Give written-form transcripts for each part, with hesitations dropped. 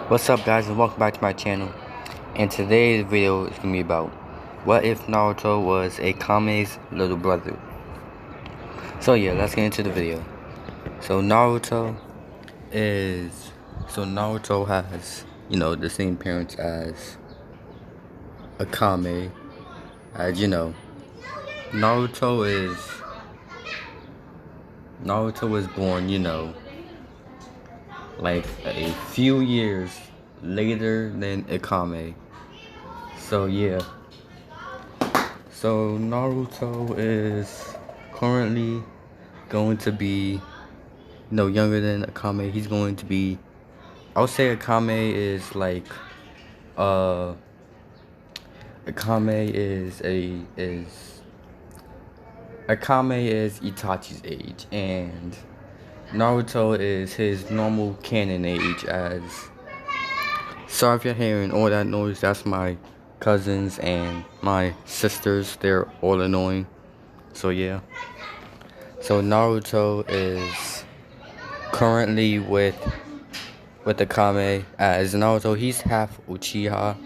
What's up, guys, and welcome back to my channel. And today's video is gonna be about what if Naruto was Akame's little brother. So yeah, let's get into the video. So Naruto has, the same parents as Akame. As you know, Naruto is Naruto was born, like a few years later than Akame. So yeah. So Naruto is currently going to be younger than Akame. He's going to be, I would say Akame is like uh Akame is a is Akame is Itachi's age, and Naruto is his normal canon age. As sorry if you're hearing all that noise, that's my cousins and my sisters. They're all annoying. So yeah. So Naruto is currently with Akame. As Naruto, he's half Uchiha,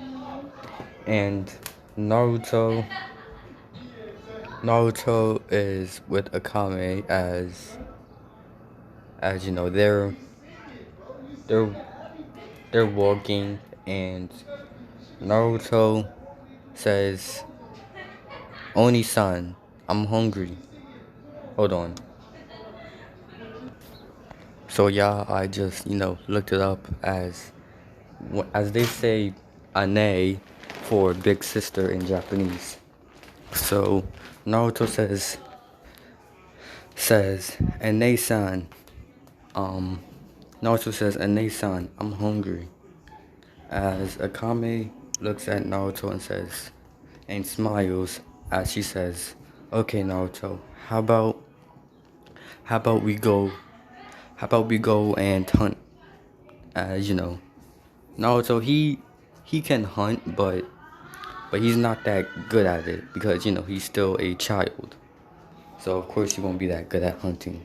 and Naruto Naruto is with Akame. As you know, they're they're walking, and Naruto says, "Oni-san, I'm hungry." Hold on. So yeah, I just looked it up. As they say, "ane" for big sister in Japanese. So Naruto says, "Ane-san, um Naruto says, "Ane-san, I'm hungry." As Akame looks at Naruto and smiles as she says, "Okay, Naruto, how about we go and hunt?" As you know, Naruto, he can hunt, but he's not that good at it because he's still a child. So of course he won't be that good at hunting.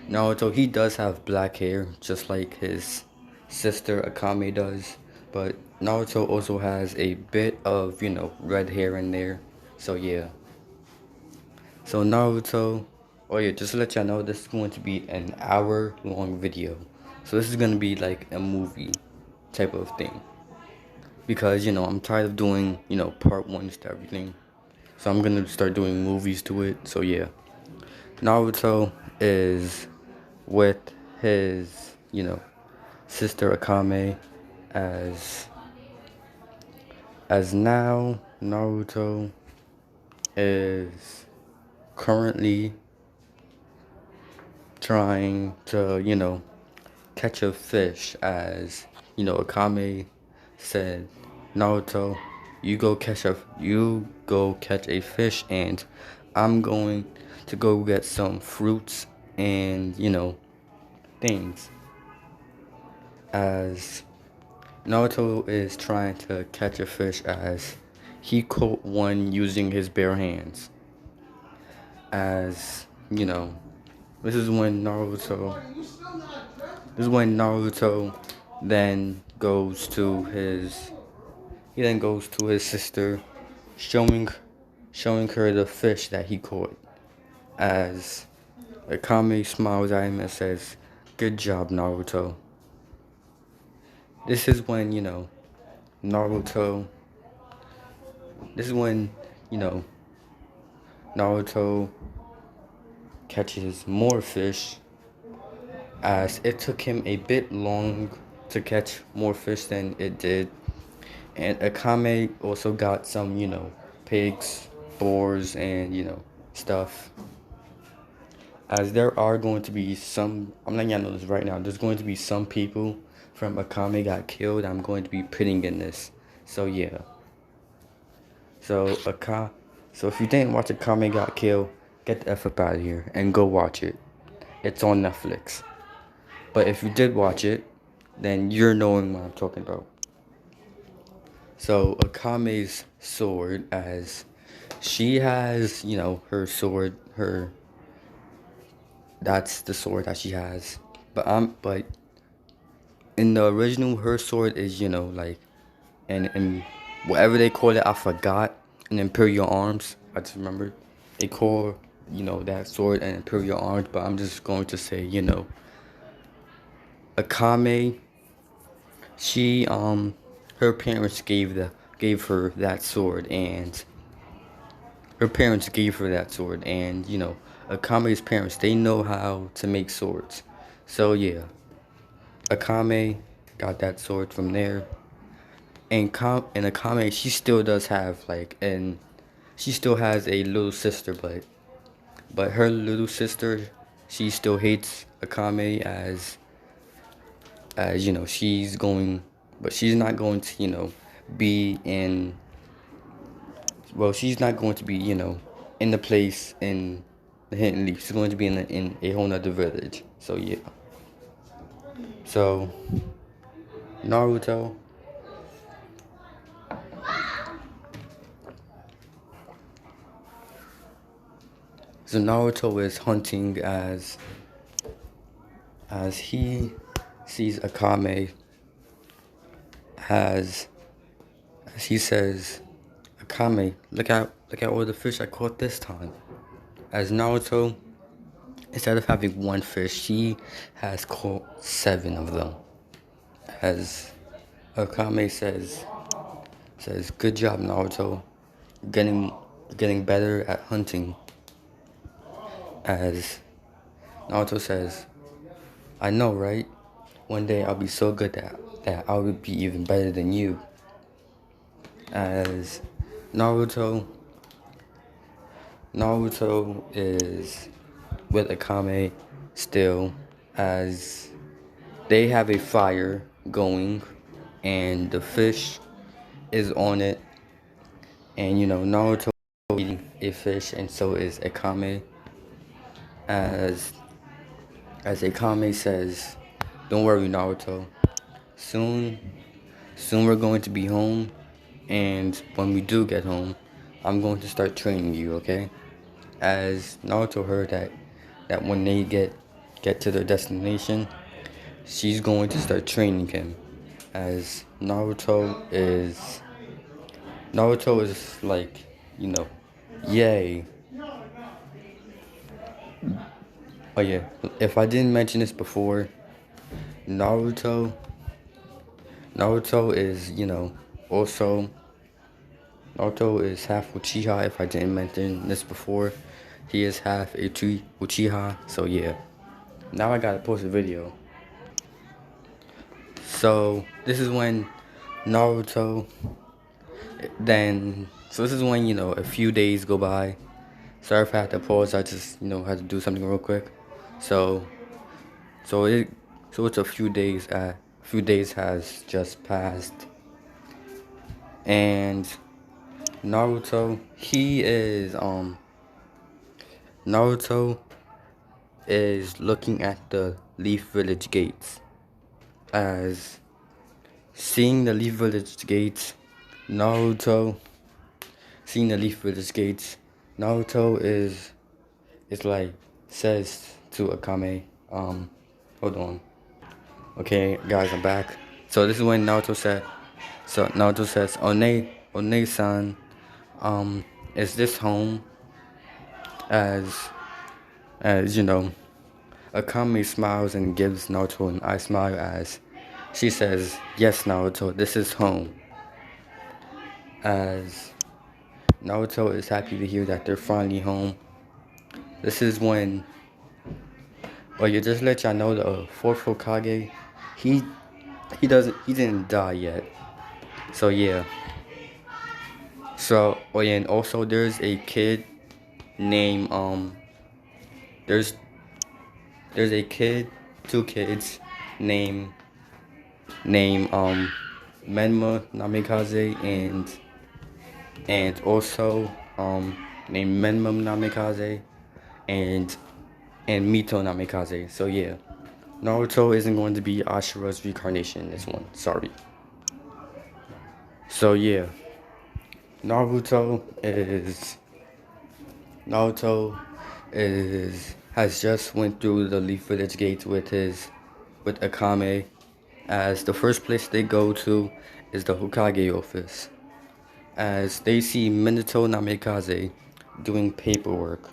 Naruto, he does have black hair, just like his sister Akame does. But Naruto also has a bit of, red hair in there. So yeah. So Naruto, oh yeah, just to let y'all know, this is going to be an hour-long video. So this is going to be like a movie type of thing. Because, I'm tired of doing, part ones to everything. So I'm going to start doing movies to it. So yeah. Naruto is with his, sister Akame. as now Naruto is currently trying to, catch a fish. As Akame said, "Naruto, you go catch a fish, and I'm going to go get some fruits and things." As Naruto is trying to catch a fish, as he caught one using his bare hands. As this is when Naruto then goes to his sister, showing her the fish that he caught. As Akame smiles at him and says, "Good job, Naruto." This is when Naruto. This is when you know Naruto catches more fish, as it took him a bit long to catch more fish than it did. And Akame also got some, pigs, boars, and, stuff. As there are going to be some, I'm letting y'all know this right now, there's going to be some people from Akame got killed. I'm going to be putting in this. So, yeah. So, so if you didn't watch Akame got killed, get the F up out of here and go watch it. It's on Netflix. But if you did watch it, then you're knowing what I'm talking about. So Akame's sword, as she has, her sword, that's the sword that she has. But in the original, her sword is, like, and whatever they call it, I forgot. In Imperial Arms, I just remembered they call, that sword an Imperial Arms, but I'm just going to say, Akame. She her parents gave her that sword, and Akame's parents, they know how to make swords. So yeah, Akame got that sword from there. And Akame, she still does have she still has a little sister, but her little sister, she still hates Akame as she's not going to be in she's not going to be in the place in the Hidden Leaf. She's going to be in a whole nother village. So yeah. So Naruto. So Naruto is hunting as he sees Akame as he says, Akame, look at all the fish I caught this time. As Naruto, instead of having one fish, he has caught 7 of them. As Akame says, good job, Naruto, getting better at hunting. As Naruto says, I know, right? One day I'll be so good that I will be even better than you. As Naruto is with Akame still, as they have a fire going and the fish is on it, and Naruto is eating a fish, and so is Akame. As Akame says, don't worry, Naruto, soon we're going to be home, and when we do get home, I'm going to start training you, okay? As Naruto heard that when they get to their destination, she's going to start training him. As Naruto is like, yay. Oh yeah, if I didn't mention this before, Naruto is, also, Naruto is half Uchiha. If I didn't mention this before, he is half a Uchiha. So yeah, now I gotta post a video. So this is when Naruto, so this is when, a few days go by. Sorry if I had to pause, I just, had to do something real quick. So it's a few days, has just passed. And Naruto is looking at the Leaf Village gates. As seeing the Leaf Village gates, Naruto is like, says to Akame, hold on. Okay, guys, I'm back. So this is when Naruto says, One-san, is this home? As Akame smiles and gives Naruto an eye smile as she says, yes, Naruto, this is home. As Naruto is happy to hear that they're finally home. This is when, just let y'all know, the fourth Hokage, he didn't die yet. So yeah. So and also there's a kid named there's a kid, 2 kids named Menma Namikaze and also named Menma Namikaze and Mito Namikaze. So yeah, Naruto isn't going to be Ashura's reincarnation in this one. Sorry. So yeah, Naruto has just went through the Leaf Village gates with Akame, as the first place they go to is the Hokage office, as they see Minato Namikaze doing paperwork,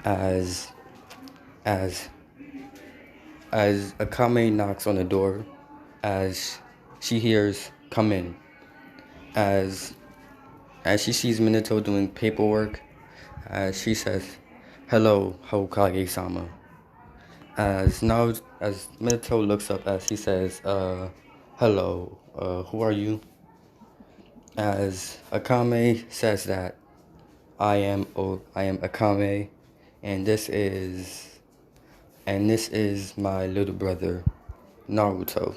as as as Akame knocks on the door, as she hears "come in," as as she sees Minato doing paperwork, as she says, "Hello, Hokage-sama." As Minato looks up, as he says, "Hello, who are you?" As Akame says that I am Akame, and this is my little brother, Naruto.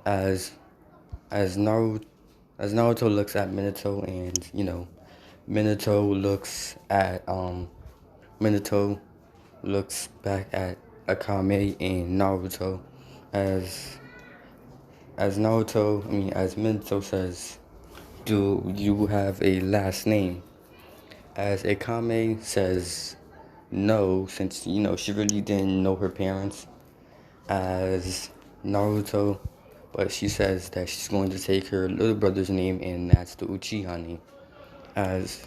As as Naruto as Naruto looks at Minato, and Minato looks at Minato looks back at Akame and Naruto, as as Minato says, "Do you have a last name?" As Akame says, "No," since she really didn't know her parents as Naruto, but she says that she's going to take her little brother's name, and that's the Uchiha name. As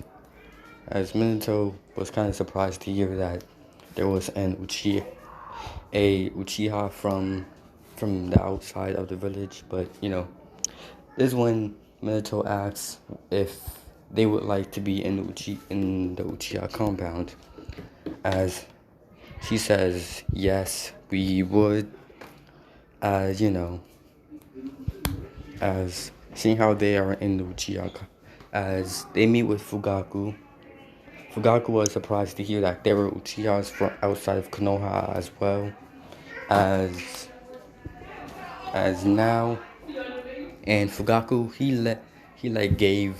as Minato was kind of surprised to hear that there was a Uchiha from the outside of the village, but this is when Minato asks if they would like to be in the Uchiha compound, as she says yes, we would, as as seeing how they are in the Uchiha, as they meet with Fugaku. Fugaku was surprised to hear that there were Uchihas from outside of Konoha as well, as now, and Fugaku he gave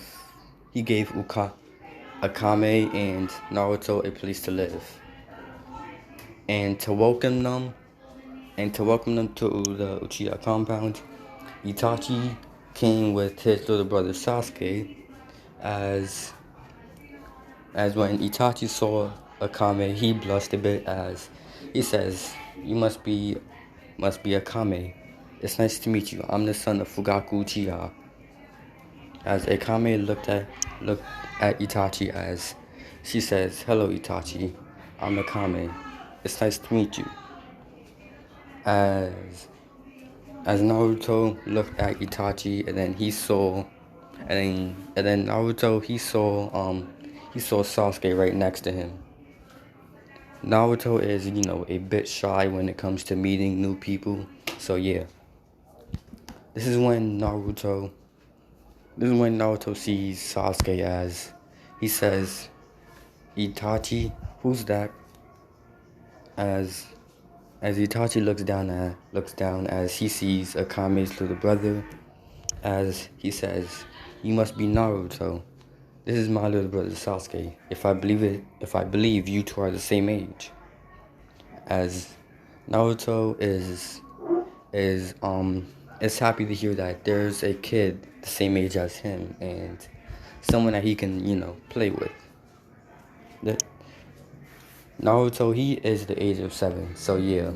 Akame and Naruto a place to live, and to welcome them to the Uchiha compound, Itachi came with his little brother Sasuke, as when Itachi saw Akame, he blushed a bit, as he says, "You must be Akame. It's nice to meet you. I'm the son of Fugaku Uchiha." As Akame looked at Itachi, as she says, "Hello, Itachi. I'm Akame. It's nice to meet you." As Naruto looked at Itachi, and then Naruto he saw Sasuke right next to him. Naruto is a bit shy when it comes to meeting new people, so yeah. This is when Naruto sees Sasuke, as he says, "Itachi, who's that?" As Itachi looks down as he sees Akame's little brother, as he says, "You must be Naruto. This is my little brother Sasuke. If I believe you two are the same age." As Naruto is happy to hear that there's a kid the same age as him, and someone that he can play with. Naruto, he is the age of 7, so yeah.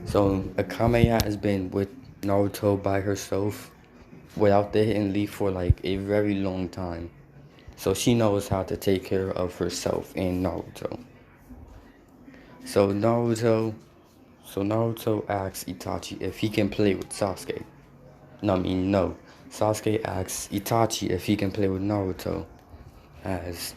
So Akame has been with Naruto by herself without the hidden leaf for like a very long time. So she knows how to take care of herself and Naruto. So Naruto asks Itachi if he can play with Sasuke. No. Sasuke asks Itachi if he can play with Naruto. As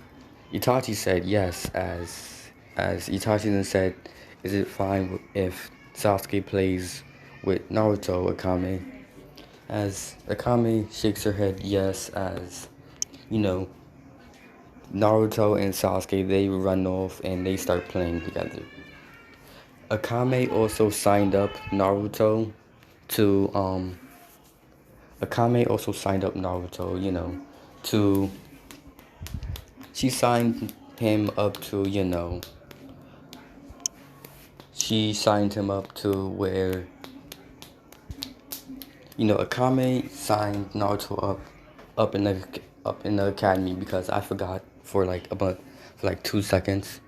Itachi said yes, as Itachi then said, "Is it fine if Sasuke plays with Naruto, Akame?" As Akame shakes her head yes, as Naruto and Sasuke, they run off and they start playing together. Akame also signed up Naruto to to she signed him up to she signed him up to where Akame signed Naruto up in the academy, because I forgot for like 2 seconds.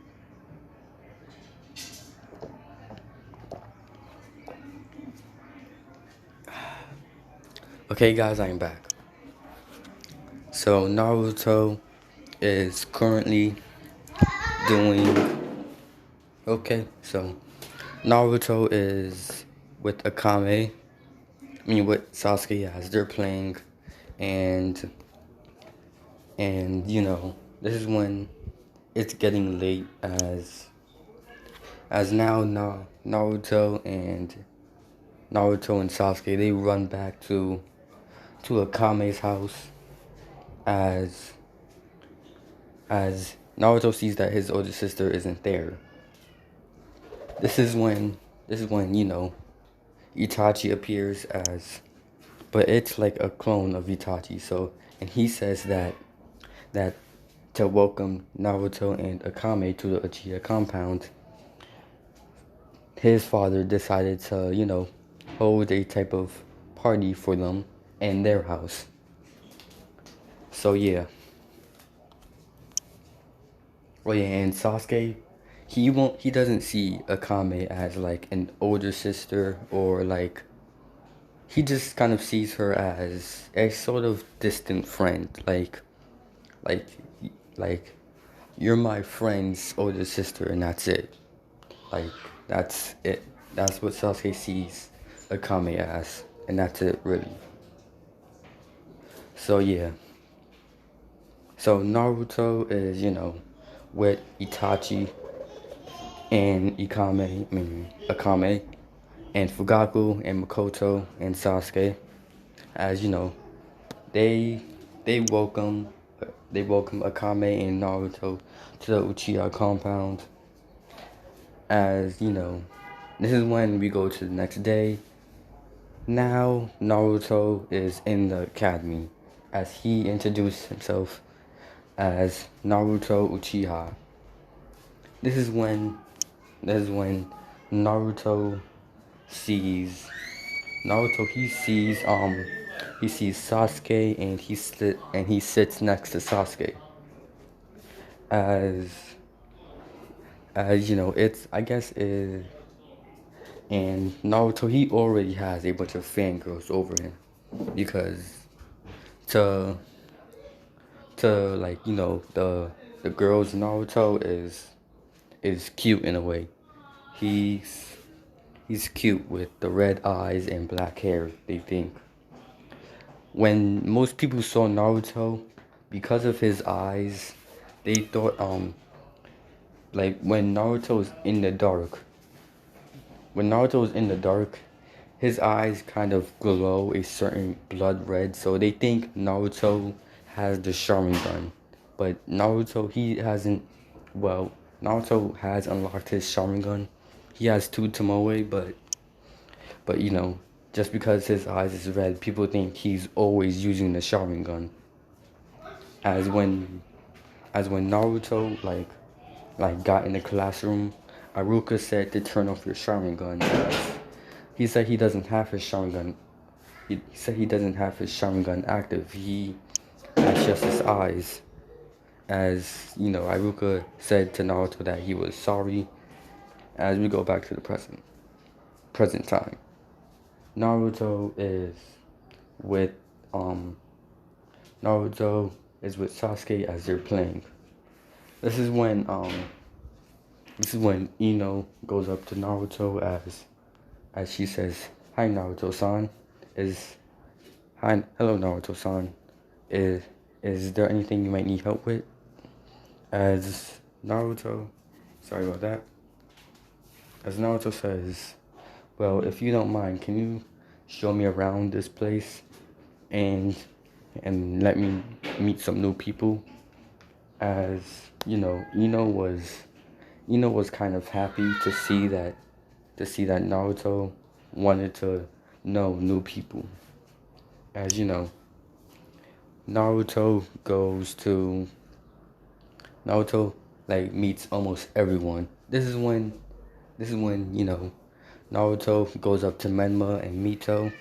Okay, guys, I am back. So Naruto is currently doing okay. So Naruto is with Akame. I mean, with Sasuke as they're playing, and this is when it's getting late as now Naruto and Sasuke they run back to Akame's house as as Naruto sees that his older sister isn't there. This is when Itachi appears as, but it's like a clone of Itachi. So, and he says that to welcome Naruto and Akame to the Uchiha compound, his father decided to hold a type of party for them in their house. So yeah. Oh yeah, and Sasuke, he doesn't see Akame as like an older sister, or like he just kind of sees her as a sort of distant friend, like like you're my friend's older sister and that's it. Like that's it. That's what Sasuke sees Akame as, and that's it really. So yeah. So Naruto is, with Itachi and Akame, and Fugaku and Makoto and Sasuke, as they they welcome they welcome Akame and Naruto to the Uchiha compound. As this is when we go to the next day. Now Naruto is in the academy, as he introduced himself as Naruto Uchiha. This is when Naruto sees he sees Sasuke, and he sits next to Sasuke. As it's I guess it, and Naruto he already has a bunch of fangirls over him, because to like the girls in Naruto is cute in a way. He's he's cute with the red eyes and black hair, they think. When most people saw Naruto, because of his eyes, they thought like when Naruto is in the dark, his eyes kind of glow a certain blood red, so they think Naruto has the Sharingan. But Naruto has unlocked his Sharingan. He has two Tomoe, but just because his eyes is red, people think he's always using the Sharingan. As when Naruto got in the classroom, Aruka said to turn off your Sharingan. He said he doesn't have his Sharingan. He said he doesn't have his Sharingan active. He has just his eyes. As Iruka said to Naruto that he was sorry. As we go back to the present time, Naruto is with um Naruto is with Sasuke as they're playing. This is when Ino goes up to Naruto as she says, "Hi Naruto-san, is hello Naruto-san, is there anything you might need help with?" As Naruto, sorry about that. As Naruto says, "Well, if you don't mind, can you show me around this place and let me meet some new people?" As Ino was kind of happy to see that Naruto wanted to know new people. As Naruto goes to Naruto like meets almost everyone. This is when Naruto goes up to Menma and Mito,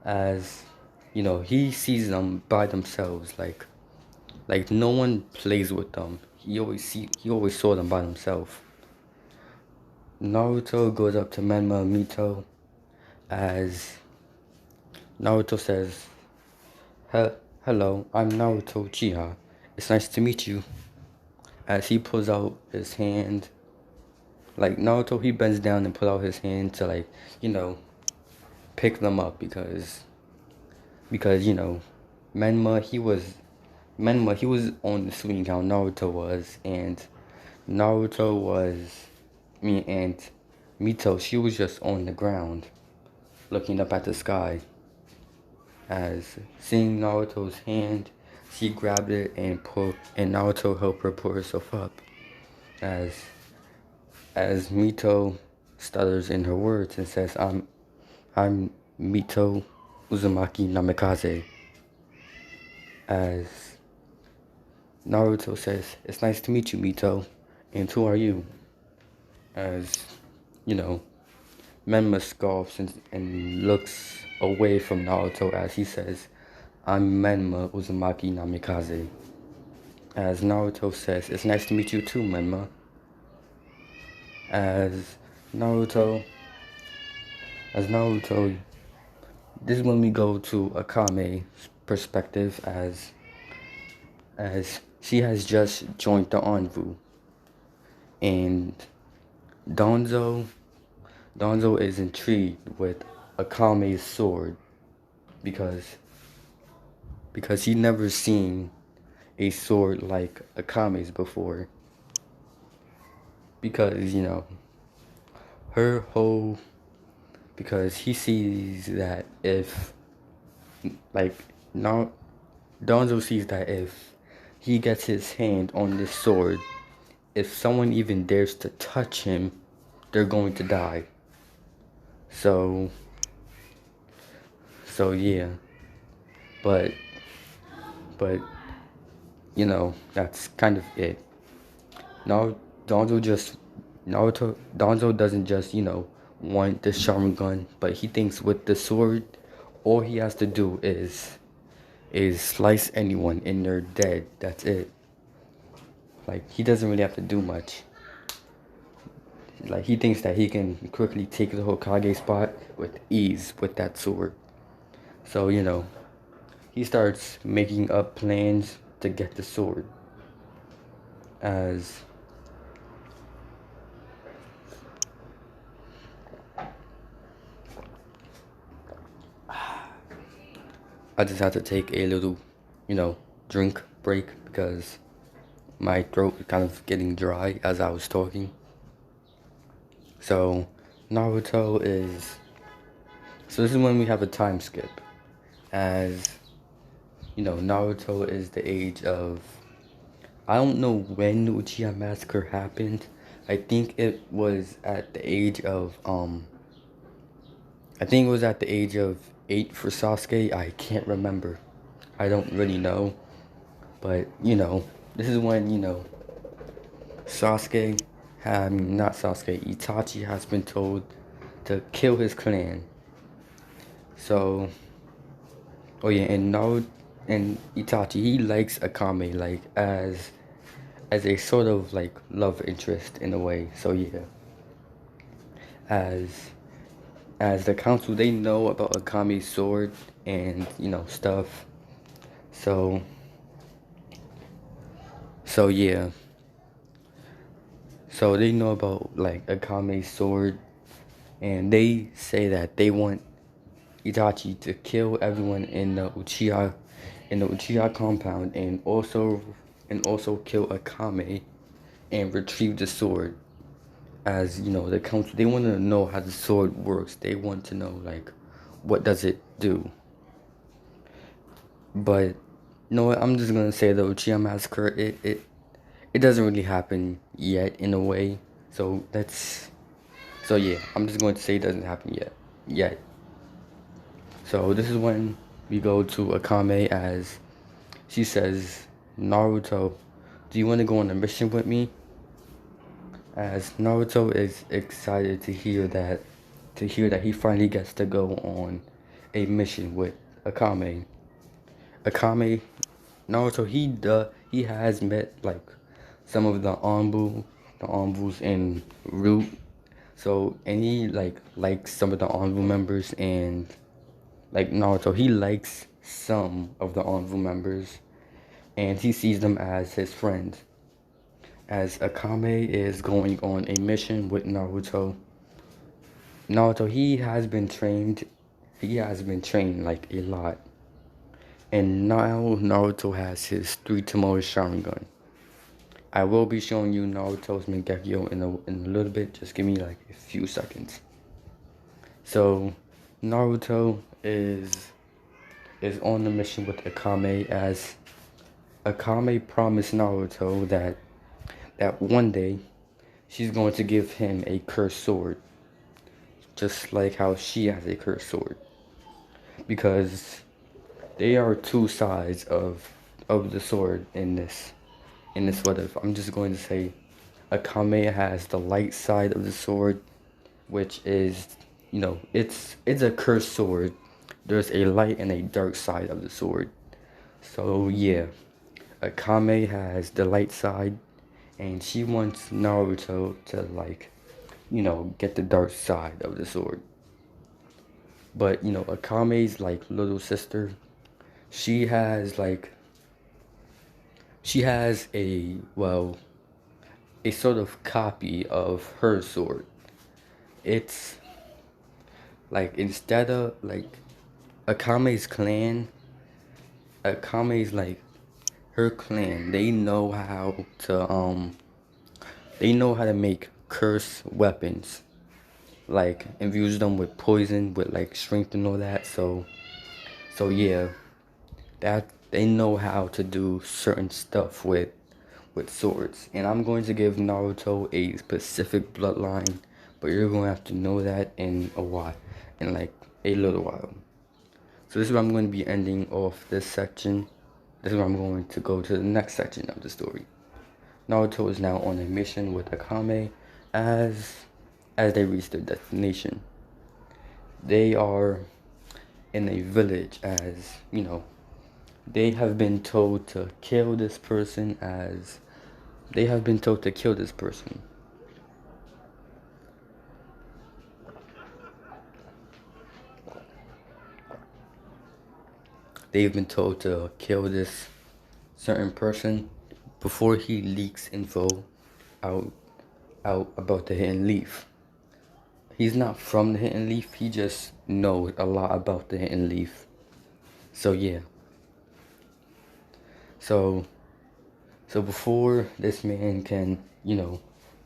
as he sees them by themselves, like no one plays with them. He always saw them by himself. Naruto goes up to Menma and Mito as Naruto says, Hello, I'm Naruto Uchiha. It's nice to meet you. As he pulls out his hand, like Naruto, he bends down and pulls out his hand to like, you know, pick them up because Menma he was on the swing how Naruto was, and Naruto was me and Mito, she was just on the ground looking up at the sky. As seeing Naruto's hand, she grabbed it and Naruto helped her pull herself up. As as Mito stutters in her words and says, I'm Mito Uzumaki Namikaze. As Naruto says, it's nice to meet you, Mito. And who are you? As, you know, Menma scoffs and looks away from Naruto as he says, I'm Menma Uzumaki Namikaze. As Naruto says, it's nice to meet you too, Menma. As Naruto, this is when we go to Akame's perspective as she has just joined the Anvu. And Donzo is intrigued with Akame's sword because he never seen a sword like Akame's before. Because, her whole because he sees that if like now Donzo sees that if he gets his hand on this sword, if someone even dares to touch him, they're going to die. So yeah. But that's kind of it. Now Donzo doesn't just, want the Sharingan, but he thinks with the sword, all he has to do is slice anyone and they're dead. That's it. Like, he doesn't really have to do much. Like, he thinks that he can quickly take the Hokage spot with ease with that sword. So, he starts making up plans to get the sword. As I just had to take a little, drink break because my throat is kind of getting dry as I was talking. So, Naruto is... So this is when we have a time skip. As, Naruto is the age of... I don't know when the Uchiha Massacre happened. I think it was at the age of, I think it was at the age of 8 for Sasuke. I can't remember. I don't really know. But, this is when, Itachi has been told to kill his clan. So, oh yeah, and Itachi, he likes Akame, like, as a sort of, like, love interest in a way. So, yeah. As the council, they know about Akame's sword and, stuff. So, yeah. So they know about, like, Akame's sword, and they say that they want Itachi to kill everyone in the Uchiha compound, and also kill Akame and retrieve the sword. As the council, they want to know how the sword works. They want to know, like, what does it do. But you know what? I'm just gonna say the Uchiha Massacre. It doesn't really happen yet in a way. So yeah. I'm just going to say it doesn't happen yet. So this is when we go to Akame as she says, Naruto, do you want to go on a mission with me? As Naruto is excited to hear that he finally gets to go on a mission with Akame. Naruto, he has met, like, some of the Anbus in Root. So, and he likes some of the Anbu members, and like Naruto, he likes some of the Anvu members, and he sees them as his friends. As Akame is going on a mission with Naruto, he has been trained like a lot. And now Naruto has his 3 Tomoe Sharingan. I will be showing you Naruto's Mangekyo in a little bit. Just give me like a few seconds. So Naruto is on the mission with Akame, as Akame promised Naruto that one day she's going to give him a cursed sword, just like how she has a cursed sword, because they are two sides of the sword in this what if. I'm just going to say Akame has the light side of the sword, which is, it's a cursed sword. There's a light and a dark side of the sword. So yeah, Akame has the light side, and she wants Naruto to, like, get the dark side of the sword. But Akame's like little sister, she has like she has a sort of copy of her sword. It's like, instead of like Akame's clan, Akame's like her clan, they know how to make curse weapons, like infuse them with poison, with like strength and all that. So yeah, that they know how to do certain stuff with swords. And I'm going to give Naruto a specific bloodline, but you're going to have to know that in a while, in like a little while. So this is where I'm going to be ending off this section. This is where I'm going to go to the next section of the story. Naruto is now on a mission with Akame as they reach their destination. They are in a village, as they have been told to kill this person. They've been told to kill this person certain person before he leaks info out about the Hidden Leaf. He's not from the Hidden Leaf, he just knows a lot about the Hidden Leaf. So yeah. So before this man can,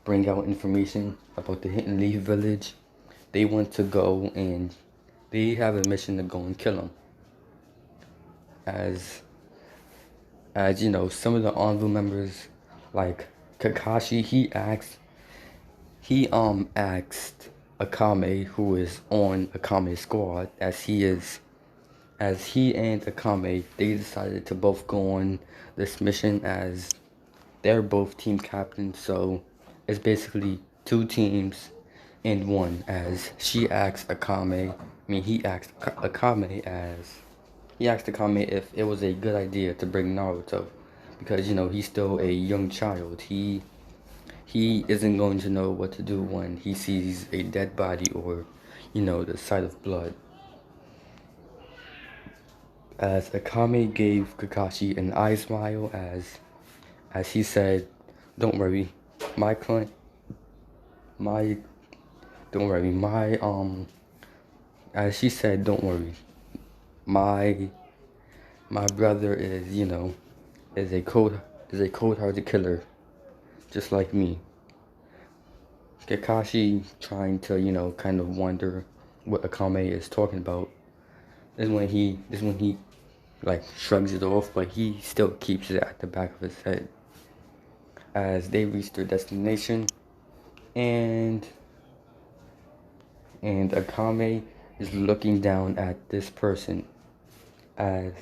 bring out information about the Hidden Leaf village, they want to go, and they have a mission to go and kill him. As some of the Anvu members, like Kakashi, he asked Akame, who is on Akame's squad, as he and Akame, they decided to both go on this mission, as they're both team captains. So it's basically 2 teams in one, as he asked Akame if it was a good idea to bring Naruto, because he's still a young child. He isn't going to know what to do when he sees a dead body, or the sight of blood. As Akame gave Kakashi an eye smile, as he said, "Don't worry, my client, my, don't worry, my as she said, don't worry, my brother is a cold-hearted killer, just like me." Kakashi, trying to kind of wonder what Akame is talking about. This is when he like shrugs it off, but he still keeps it at the back of his head. As they reach their destination, and Akame is looking down at this person, as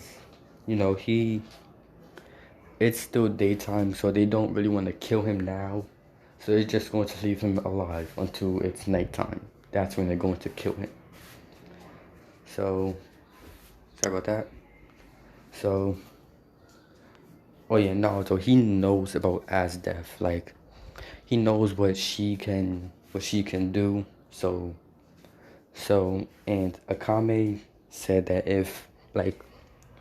it's still daytime, so they don't really want to kill him now. So they're just going to leave him alive until it's nighttime. That's when they're going to kill him. So, sorry about that. So, oh yeah, Naruto, he knows about As death. Like, he knows what she can do. So, and Akame, said that if, like,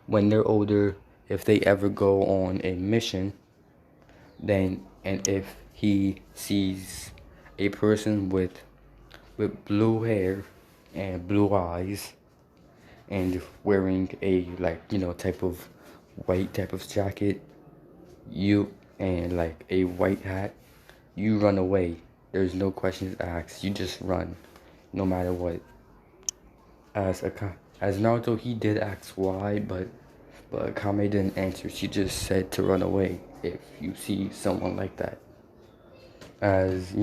when they're older, if they ever go on a mission, then, and if he sees a person with blue hair and blue eyes and wearing a, like, type of white type of jacket, you, and like a white hat, you run away. There's no questions asked. You just run, no matter what. As Naruto, he did ask why, but Akame didn't answer. She just said to run away if you see someone like that. As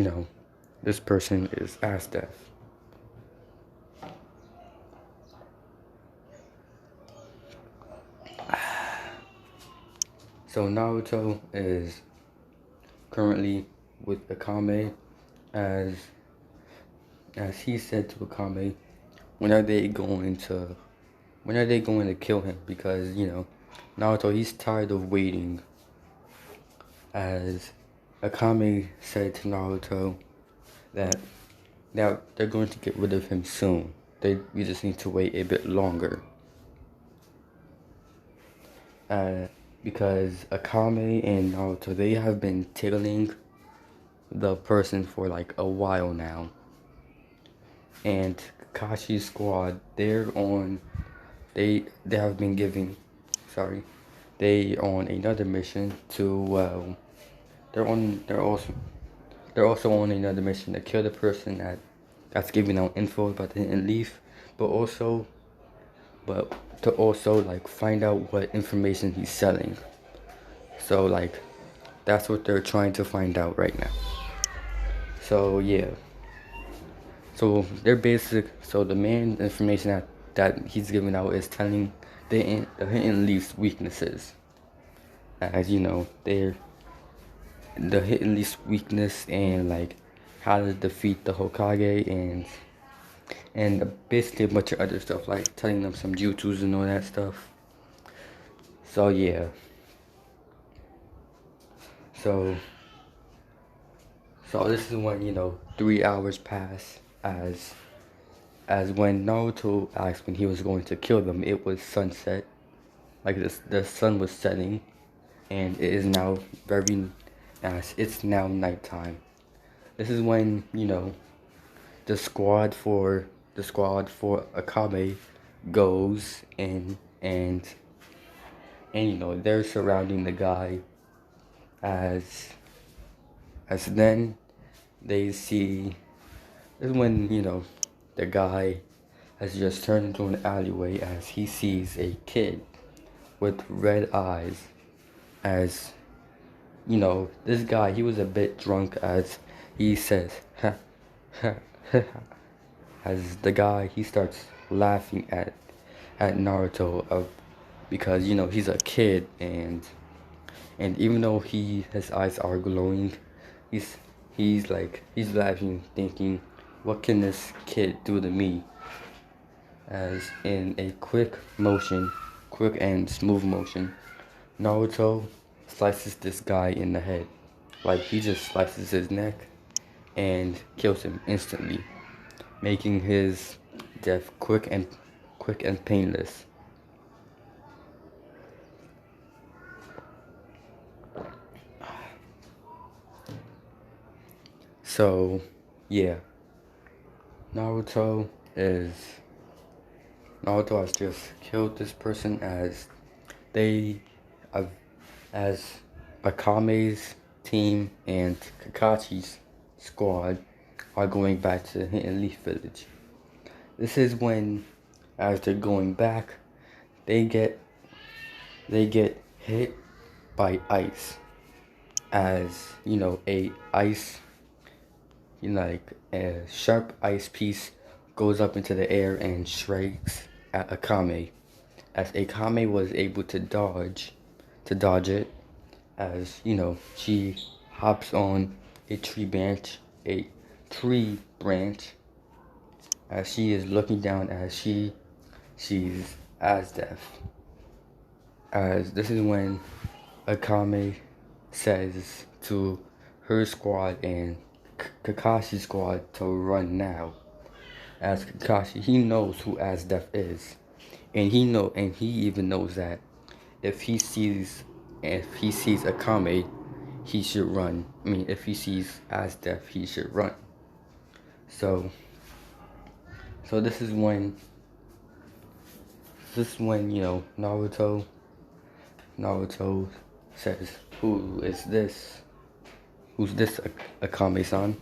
this person is as deaf. So Naruto is currently with Akame, as he said to Akame, when are they going to kill him? Because Naruto, he's tired of waiting. As Akame said to Naruto that now they're going to get rid of him soon. We just need to wait a bit longer. Because Akame and Naruto, they have been tailing the person for like a while now. And Kakashi's squad, they have been they on another mission to they're also on another mission to kill the person that's giving out info about the hidden leaf, but to also like find out what information he's selling. So like that's what they're trying to find out right now. So yeah. So the main information that he's giving out is telling the hidden leaf's weaknesses. As they're the hidden leaf's weakness and like how to defeat the Hokage and basically a bunch of other stuff, like telling them some jutsus and all that stuff. So yeah. So this is when 3 hours pass, as when Naruto asked when he was going to kill them, it was sunset. Like the sun was setting, and it is now it's now nighttime. This is when the squad for Akame goes and they're surrounding the guy, as then they see. This is when the guy has just turned into an alleyway, as he sees a kid with red eyes. As this guy, he was a bit drunk, as he says ha ha ha, as the guy, he starts laughing at Naruto because he's a kid, and even though his eyes are glowing, he's laughing, thinking, what can this kid do to me? As in a quick and smooth motion, Naruto slices this guy in the head. Like, he just slices his neck and kills him instantly, making his death quick and painless. So yeah, Naruto has just killed this person, as Akame's team and Kakashi's squad are going back to the Hidden Leaf Village. This is when, as they're going back, they get hit by ice. As like a sharp ice piece goes up into the air and strikes at Akame. As Akame was able to dodge it, as she hops on a tree branch, as she is looking down, as she's as deaf. As this is when Akame says to her squad and Kakashi's squad to run now. As Kakashi, he knows who Asdef is. and he even knows that if he sees Akame, he should run. I mean, if he sees Asdef, he should run. So this is when Naruto says, "Who is this? Who's this Akame-san?"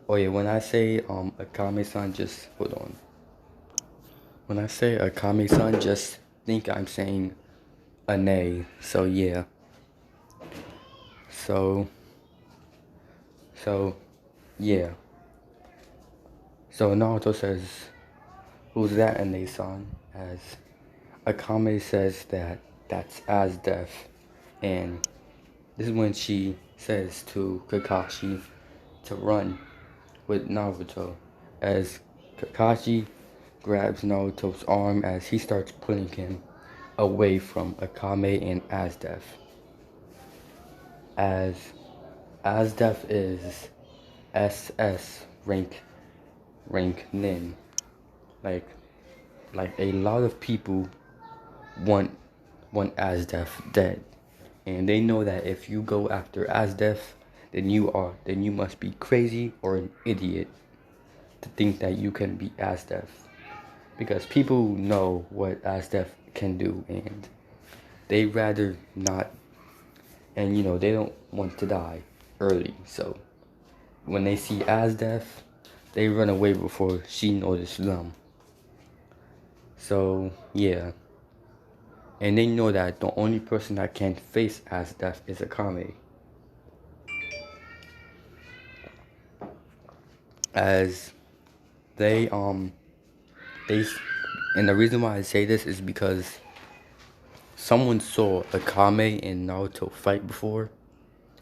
Oh yeah, when I say Akame-san, just hold on. When I say Akame-san, just think I'm saying Ane. So yeah. So so yeah. So Naruto says, "Who's that Ane-san?" As Akame says that that's Asdef, and this is when she says to Kakashi to run with Naruto, as Kakashi grabs Naruto's arm as he starts pulling him away from Akame and Asdef. As Asdef is SS rank nin. Like a lot of people want Asdef dead. And they know that if you go after Asdef, then you must be crazy or an idiot to think that you can beat Asdef. Because people know what Asdef can do, and they rather not, and they don't want to die early. So when they see Asdef, they run away before she notices them. So yeah. And they know that the only person that can face Asdef is Akame. As they they and the reason why I say this is because someone saw Akame and Naruto fight before.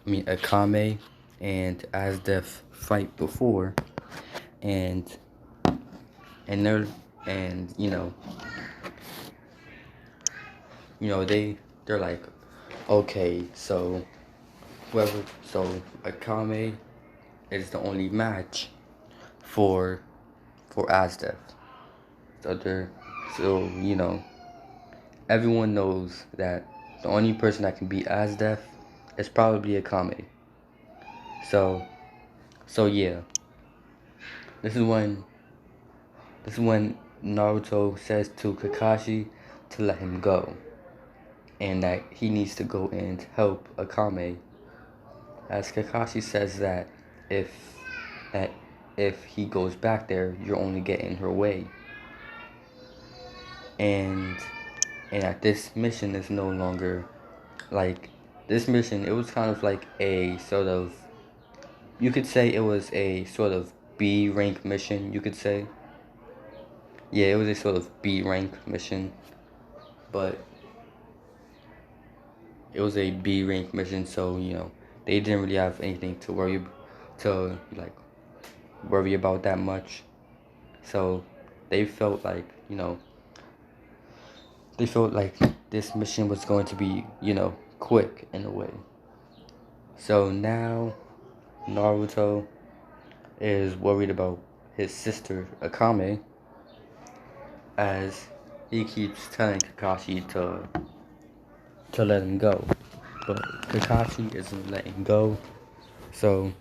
I mean Akame and Asdef fight before, and they're and they're like, okay, so Akame is the only match for Asdef. So everyone knows that the only person that can beat Asdef is probably Akame. So yeah. This is when Naruto says to Kakashi to let him go, and that he needs to go and help Akame. As Kakashi says that if he goes back there, you're only getting her way. And at this mission is no longer like this mission. It was kind of like a sort of, you could say it was a sort of B rank mission. You could say, yeah, it was a sort of B rank mission, but it was a B rank mission. So they didn't really have anything to worry about that much. So they felt like this mission was going to be quick in a way. So now Naruto is worried about his sister Akame, as he keeps telling Kakashi to let him go, but Kakashi isn't letting go. So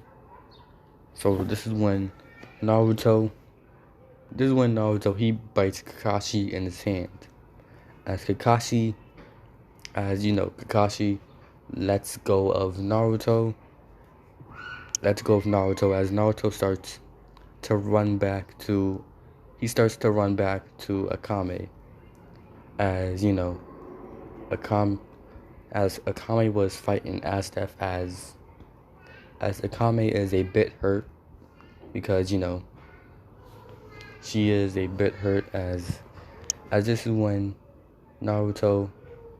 this is when Naruto he bites Kakashi in his hand. As Kakashi lets go of Naruto. As Naruto starts to run back to Akame. As Akame was fighting Asdef, as Akame is a bit hurt, because she is a bit hurt, as this is when Naruto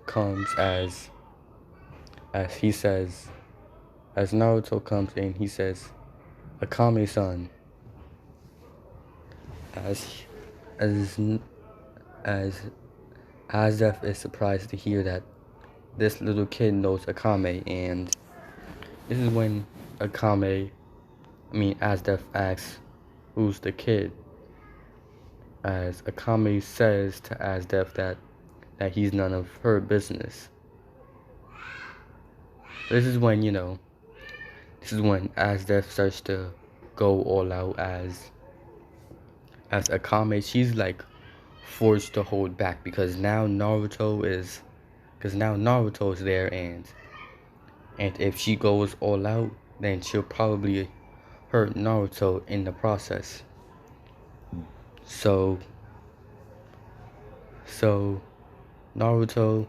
comes, as Naruto comes and he says, Akame-san, as Asdef is surprised to hear that this little kid knows Akame, and this is when Asdef asks, who's the kid? as Akame says to Asdef that he's none of her business. This is when, this is when Asdef starts to go all out as Akame. She's like forced to hold back because now Naruto is there, and if she goes all out, then she'll probably hurt Naruto in the process. So Naruto,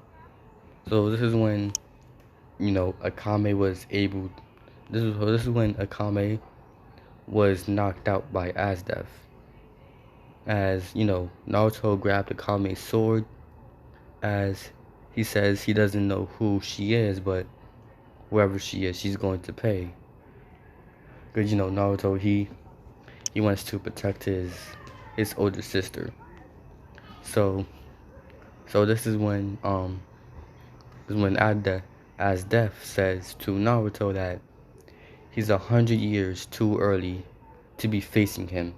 so this is when, Akame was able, this is when Akame was knocked out by Asdef. As, Naruto grabbed Akame's sword, as he says he doesn't know who she is, but whoever she is, she's going to pay. Because, Naruto, he wants to protect his older sister. So this is when Asdef says to Naruto that he's 100 years too early to be facing him.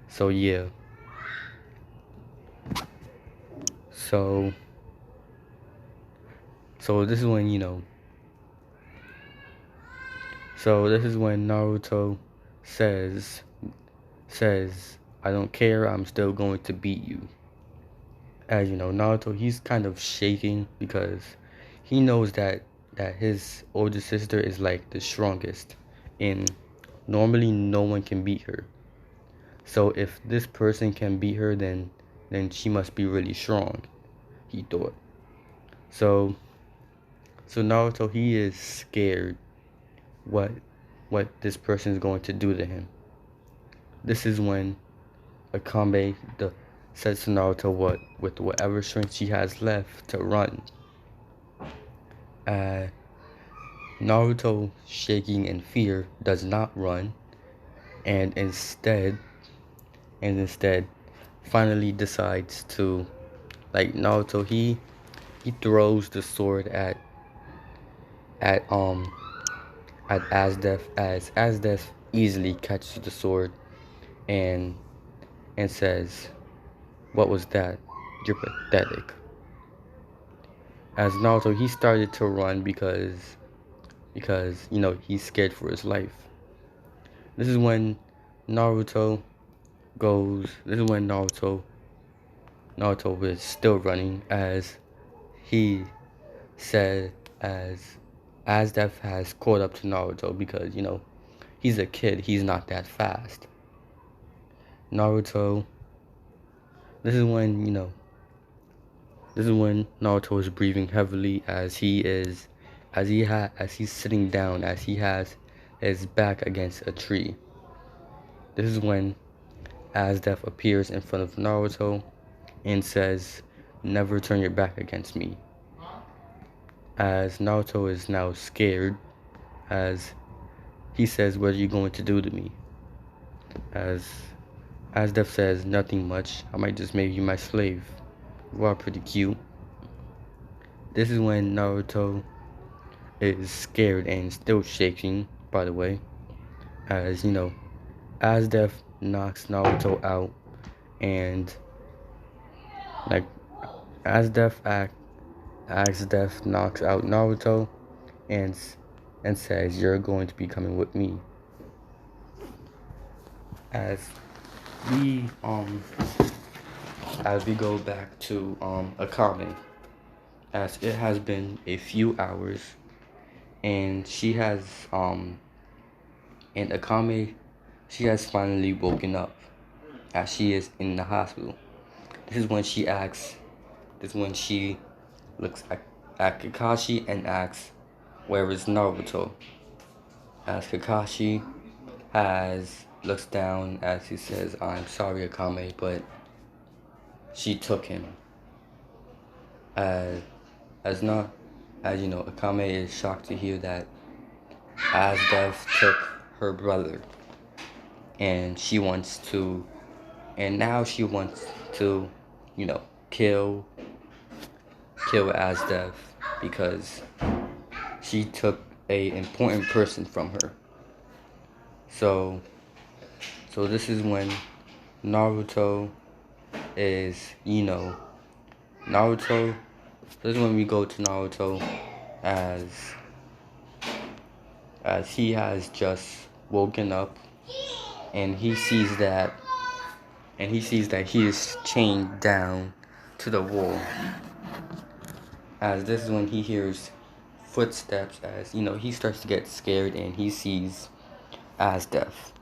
So yeah. So this is when, so this is when Naruto says, I don't care, I'm still going to beat you. As Naruto, he's kind of shaking because he knows that his older sister is like the strongest, and normally no one can beat her. So if this person can beat her, then she must be really strong, he thought. So Naruto, he is scared what this person is going to do to him. This is when Akame says to Naruto with whatever strength she has left to run. Naruto, shaking in fear, does not run, and instead finally decides to, like, Naruto, he throws the sword at Asdef, as Asdef easily catches the sword and says, "What was that? You're pathetic." As Naruto, he started to run because he's scared for his life. This is when Naruto is still running, as he said, as Asdef has caught up to Naruto because, he's a kid, he's not that fast. Naruto, this is when Naruto is breathing heavily, as he's sitting down, as he has his back against a tree. This is when Asdef appears in front of Naruto and says, "Never turn your back against me." As Naruto is now scared, as he says, "What are you going to do to me?" As Asdef says, "Nothing much. I might just make you my slave. You are pretty cute." This is when Naruto is scared and still shaking, by the way, as Asdef knocks Naruto out, and like Asdef knocks out Naruto and says, "You're going to be coming with me." As we go back to Akame, as it has been a few hours, and she has and Akame, she has finally woken up, as she is in the hospital. This is when she looks at Kakashi and asks, "Where is Naruto?" As Kakashi looks down, as he says, "I'm sorry, Akame, but she took him." Akame is shocked to hear that Asdef took her brother, and now she wants to, kill Asdef because she took a important person from her. So this is when Naruto is, Naruto. This is when we go to Naruto as he has just woken up, and he sees that he is chained down to the wall. As this is when he hears footsteps, as he starts to get scared, and he sees Death.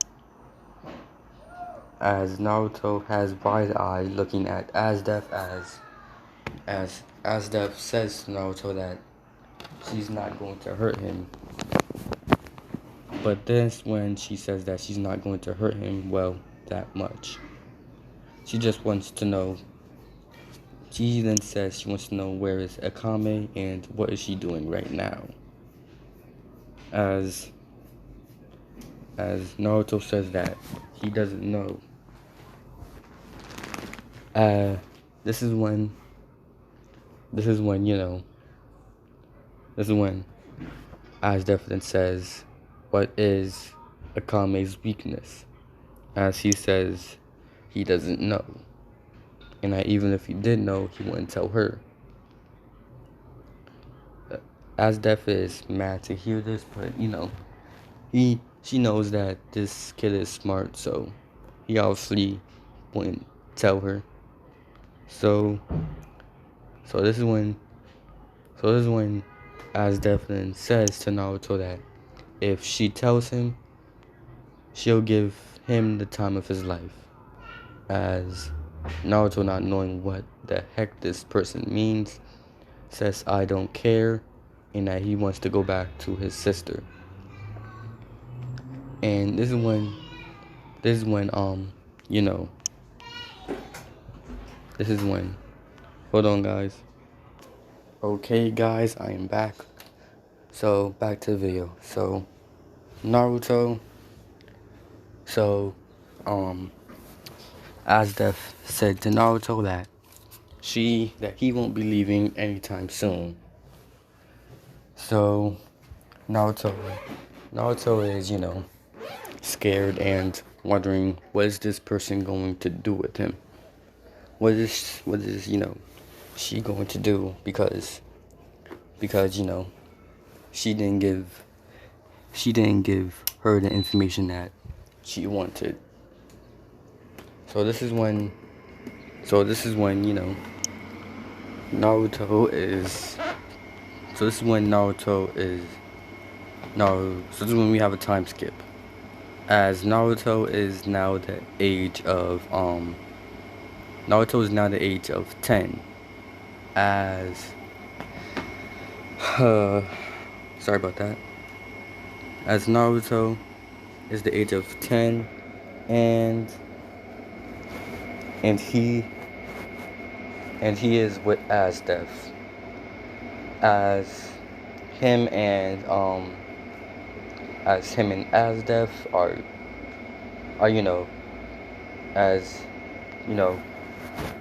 As Naruto has wide eye looking at Death, as Death says to Naruto that she's not going to hurt him. But this when she says that she's not going to hurt him, well, that much. She just wants to know. She then says she wants to know where is Akame and what is she doing right now. As Naruto says that he doesn't know. This is when Asdef then says, what is Akame's weakness? As he says he doesn't know. And even if he did know, he wouldn't tell her. Asdef is mad to hear this, but she knows that this kid is smart, so he obviously wouldn't tell her. So this is when Asdef then says to Naruto that if she tells him, she'll give him the time of his life. As Naruto, not knowing what the heck this person means, says I don't care, and that he wants to go back to his sister. And this is when hold on, guys. Okay, guys, I am back. So back to the video. So Naruto. So Asdef said to Naruto that he won't be leaving anytime soon. So Naruto is, scared and wondering what is this person going to do with him? What is she going to do because she didn't give her the information that she wanted. So this is when Naruto is so this is when we have a time skip. As Naruto is now the age of 10. As sorry about that. As Naruto is the age of 10, and he is with Asdef. As him and Asdef are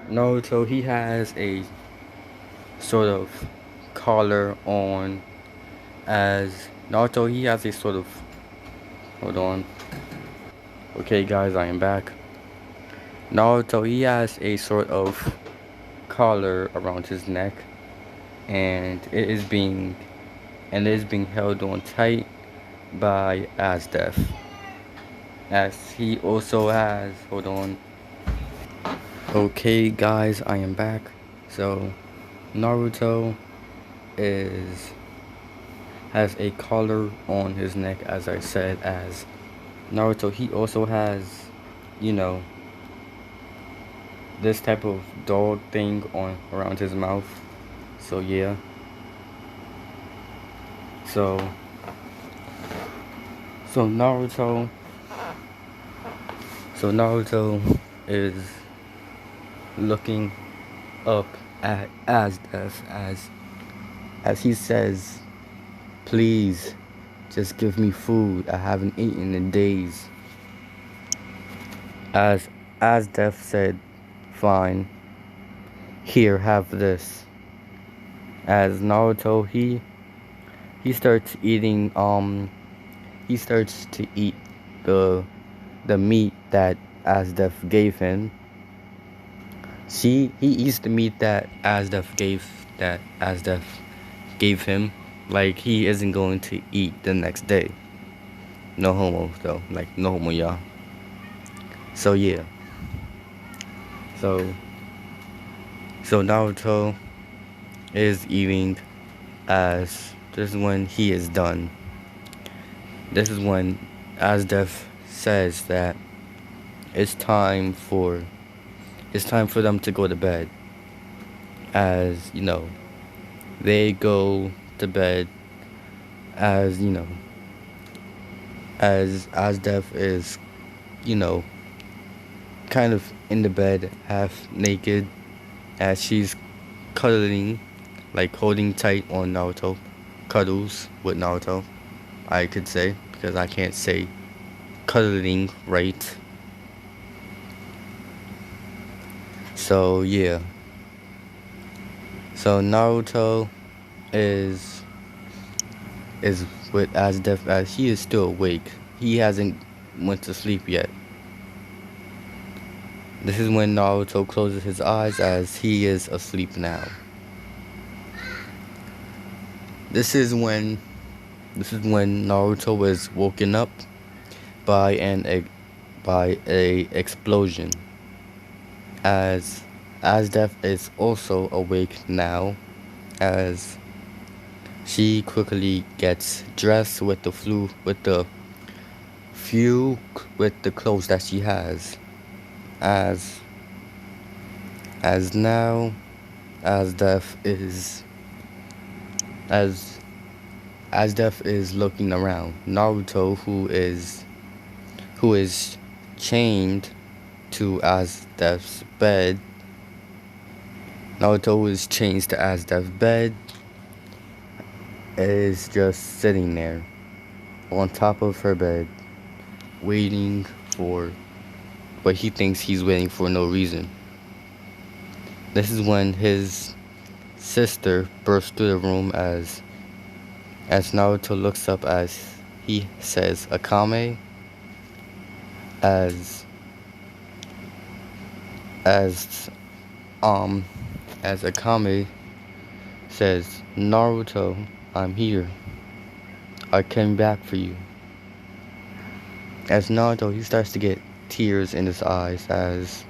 Naruto, he has a sort of collar on. As Naruto, he has a sort of hold on. Okay, guys, I am back. Naruto, he has a sort of collar around his neck, and it is being held on tight by Asdef. As he also has hold on. Okay, guys, I am back. So Naruto has a collar on his neck, as I said. As Naruto, he also has this type of dog thing on around his mouth. So yeah. So Naruto is looking up at Asdef as he says, please just give me food. I haven't eaten in days. As Asdef said, fine. Here, have this. As Naruto, he starts eating he starts to eat the meat that Asdef gave him. See, he eats the meat that Asdef gave him. Like, he isn't going to eat the next day. No homo though. Like, no homo, y'all. So yeah. So Naruto is eating as this is when he is done. This is when Asdef says that it's time for them to go to bed. As you know, they go to bed as as Asdef is, kind of in the bed, half naked, as she's cuddling, like holding tight on Naruto, cuddles with Naruto, I could say, because I can't say cuddling right. So yeah. So Naruto is with Asdef as he is still awake. He hasn't went to sleep yet. This is when Naruto closes his eyes as he is asleep now. This is when Naruto was woken up by a explosion. As Asdef is also awake now, as she quickly gets dressed with the clothes that she has. As now Asdef is looking around. Naruto, who is chained to Asdef's bed. Naruto is chained to Asdef's bed, is just sitting there on top of her bed, waiting for what he thinks he's waiting for no reason. This is when his sister bursts through the room as Naruto looks up as he says akame, as Akame says, Naruto, I'm here. I came back for you. As Naruto, he starts to get tears in his eyes as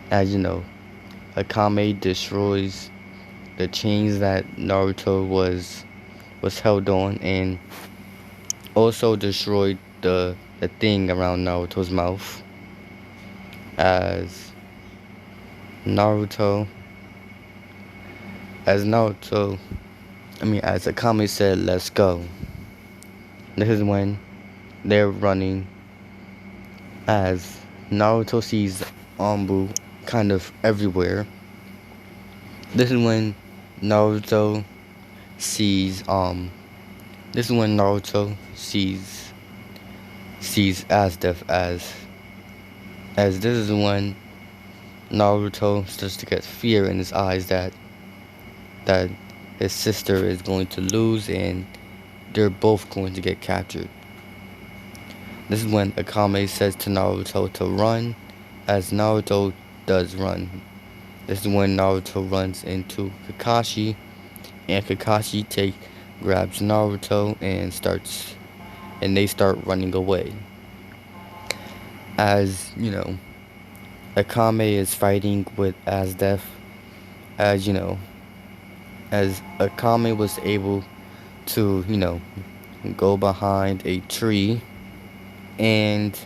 Akame destroys the chains that Naruto was held on, and also destroyed the thing around Naruto's mouth. As Akame said, let's go. This is when they're running, as Naruto sees Anbu kind of everywhere. This is when Naruto sees Asdef as this is when Naruto starts to get fear in his eyes that his sister is going to lose and they're both going to get captured. This is when Akame says to Naruto to run, as Naruto does run. This is when Naruto runs into Kakashi, and Kakashi grabs Naruto and they start running away. As Akame is fighting with Asdef, as Akame was able to go behind a tree, and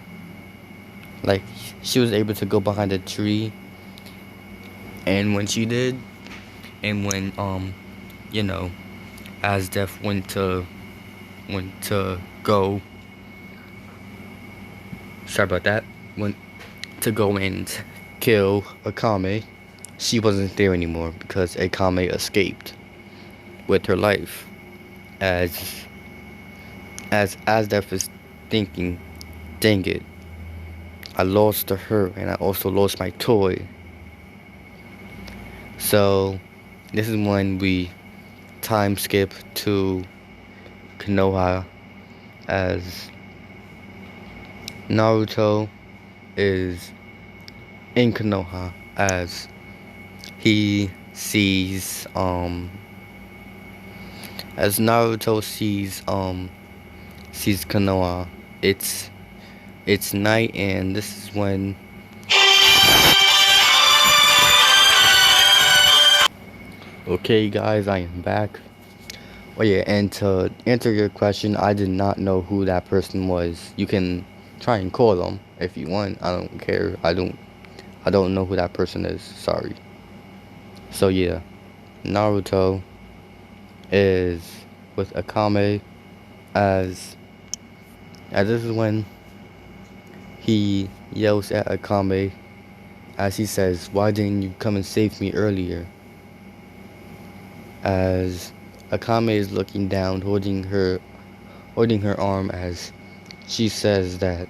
she was able to go behind a tree, and when she did, and when Asdef went to go, sorry about that, went to go and kill Akame, she wasn't there anymore because Akame escaped with her life. As Asdef is thinking, dang it, I lost her and I also lost my toy. So this is when we time skip to Konoha, as Naruto is in Konoha as he sees as Naruto sees Konoha. It's night, and this is when okay guys, I am back. Oh yeah, and to answer your question, I did not know who that person was. You can try and call them if you want. I don't care. I don't know who that person is. Sorry. So yeah, Naruto is with Akame as this is when he yells at Akame as he says, "Why didn't you come and save me earlier?" As Akame is looking down, holding her arm she says that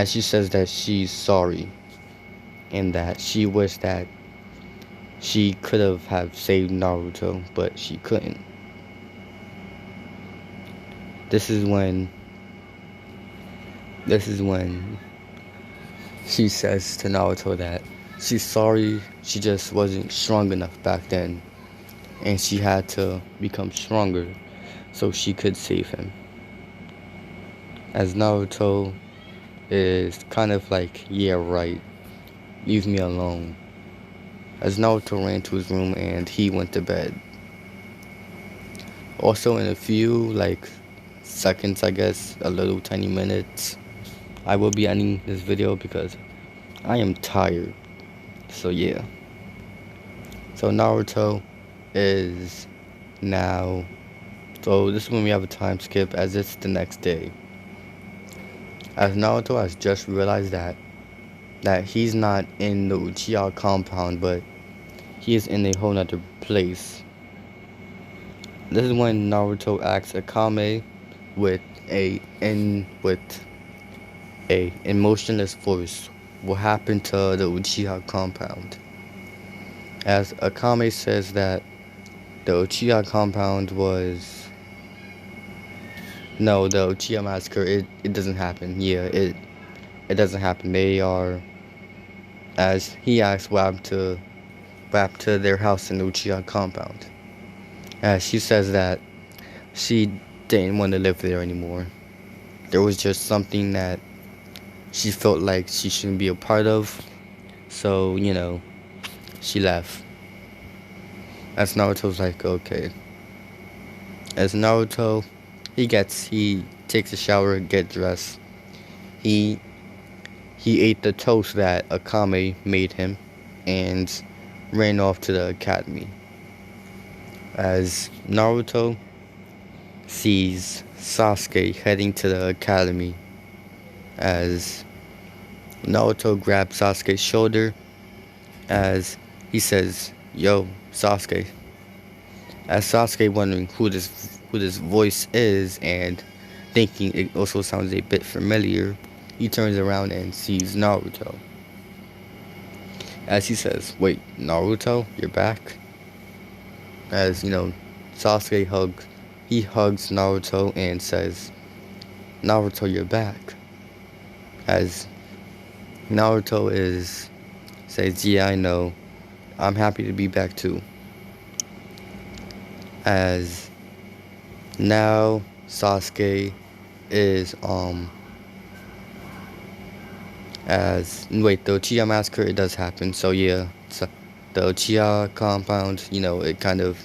she says that she's sorry and that she wished that she could have saved Naruto, but she couldn't. This is when she says to Naruto that she's sorry, she just wasn't strong enough back then, and she had to become stronger so she could save him. As Naruto is kind of like, yeah, right, leave me alone. As Naruto ran to his room and he went to bed. Also, in a few like seconds, I guess, a little tiny minutes, I will be ending this video because I am tired. So yeah. So Naruto is now. So this is when we have a time skip, as it's the next day. As Naruto has just realized that he's not in the Uchiha compound, but he is in a whole nother place. This is when Naruto asks Akame with a emotionless voice what happened to the Uchiha compound. As Akame says that the Uchiha compound was no, the Uchiha massacre, it doesn't happen. Yeah, it doesn't happen. They are, as he asks what happened to their house in the Uchiha compound. As she says that she didn't want to live there anymore. There was just something that she felt like she shouldn't be a part of. So, she left. As Naruto's like, okay. As Naruto, he takes a shower, get dressed. He ate the toast that Akame made him and ran off to the academy. As Naruto sees Sasuke heading to the academy, as Naruto grabs Sasuke's shoulder as he says, "Yo, Sasuke." As Sasuke wondering who this voice is and thinking it also sounds a bit familiar, he turns around and sees Naruto. As he says, "Wait, Naruto, you're back?" As Sasuke hugs Naruto and says, "Naruto, you're back." As Naruto says, "Yeah, I know. I'm happy to be back too." As now Sasuke is the Uchiha massacre, it does happen. So yeah, the Uchiha compound, it kind of,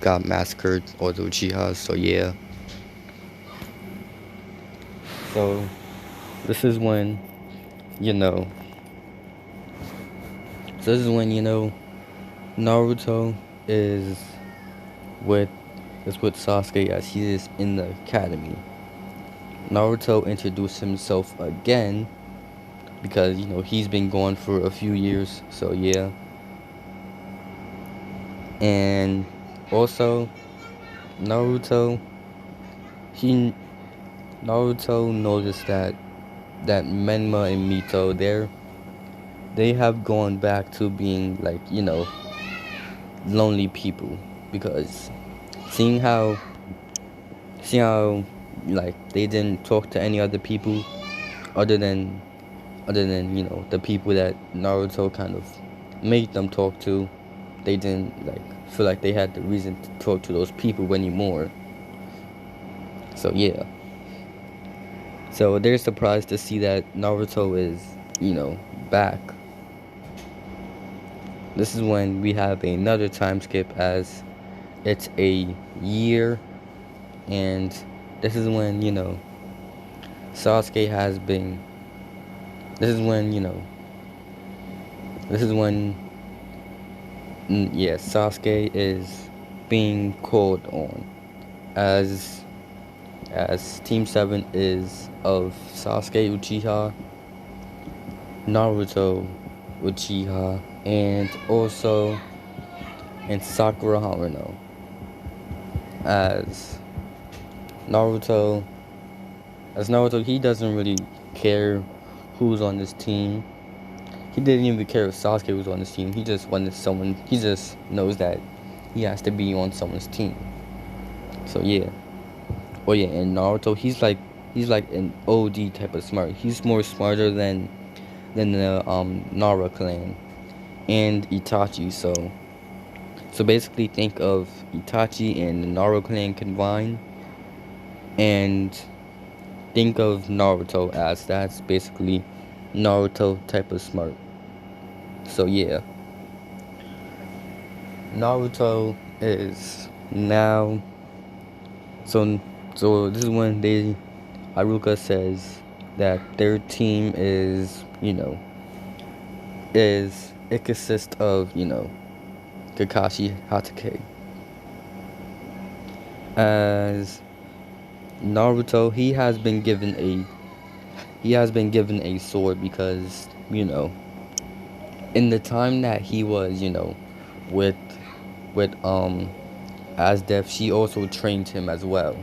got massacred, or the Uchihas, so yeah. So this is when, Naruto is with Sasuke as he is in the academy. Naruto introduced himself again because he's been gone for a few years, so yeah. And also Naruto noticed that Menma and Mito they have gone back to being like lonely people, because seeing how like they didn't talk to any other people other than other than, you know, the people that Naruto kind of made them talk to. They didn't like feel like they had the reason to talk to those people anymore. So yeah. So they're surprised to see that Naruto is, you know, back. This is when we have another time skip, as it's a year, and this is when, you know, Sasuke has been. This is when, you know. This is when, yeah, Sasuke is being called on as Team 7 is of Sasuke Uchiha, Naruto Uchiha, and also and Sakura Haruno as Naruto. As Naruto, he doesn't really care who's on this team. He didn't even care if Sasuke was on this team. He just wanted someone. He just knows that he has to be on someone's team. So yeah. Oh yeah, and Naruto, he's like an OD type of smart. He's more smarter than the Nara clan and Itachi. So basically, think of Itachi and the Nara clan combined, and think of Naruto as that's basically Naruto type of smart. So yeah, Naruto is now. So this is when Haruka says that their team is, you know, it consists of, you know, Kakashi Hatake. As Naruto, he has been given a sword because, you know, in the time that he was, you know, with with Asdef, she also trained him as well.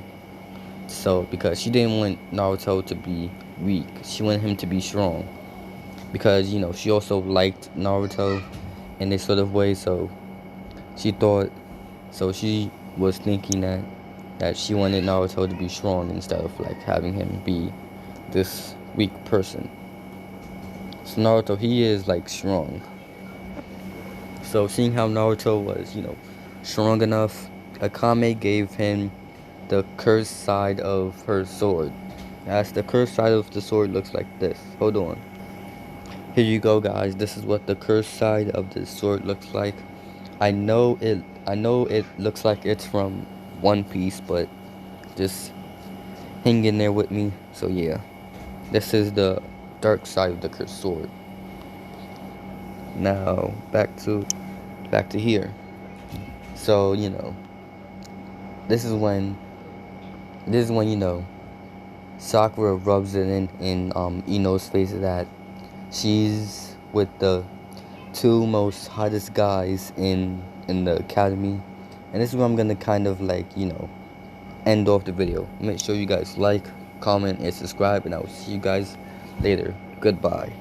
So because she didn't want Naruto to be weak, she wanted him to be strong. Because, you know, she also liked Naruto in a sort of way, so she thought, so she was thinking that she wanted Naruto to be strong instead of like having him be this weak person. So Naruto, he is like strong. So seeing how Naruto was, you know, strong enough, Akame gave him the cursed side of her sword. As the cursed side of the sword looks like this. Hold on. Here you go, guys. This is what the cursed side of the sword looks like. I know it looks like it's from One Piece, but just hang in there with me. So yeah, this is the dark side of the cursed sword. Now back to here. So, you know, this is when you know, Sakura rubs it in Ino's face that she's with the two most hottest guys in the academy. And this is where I'm gonna kind of like, you know, end off the video. Make sure you guys like, comment, and subscribe, and I will see you guys later. Goodbye.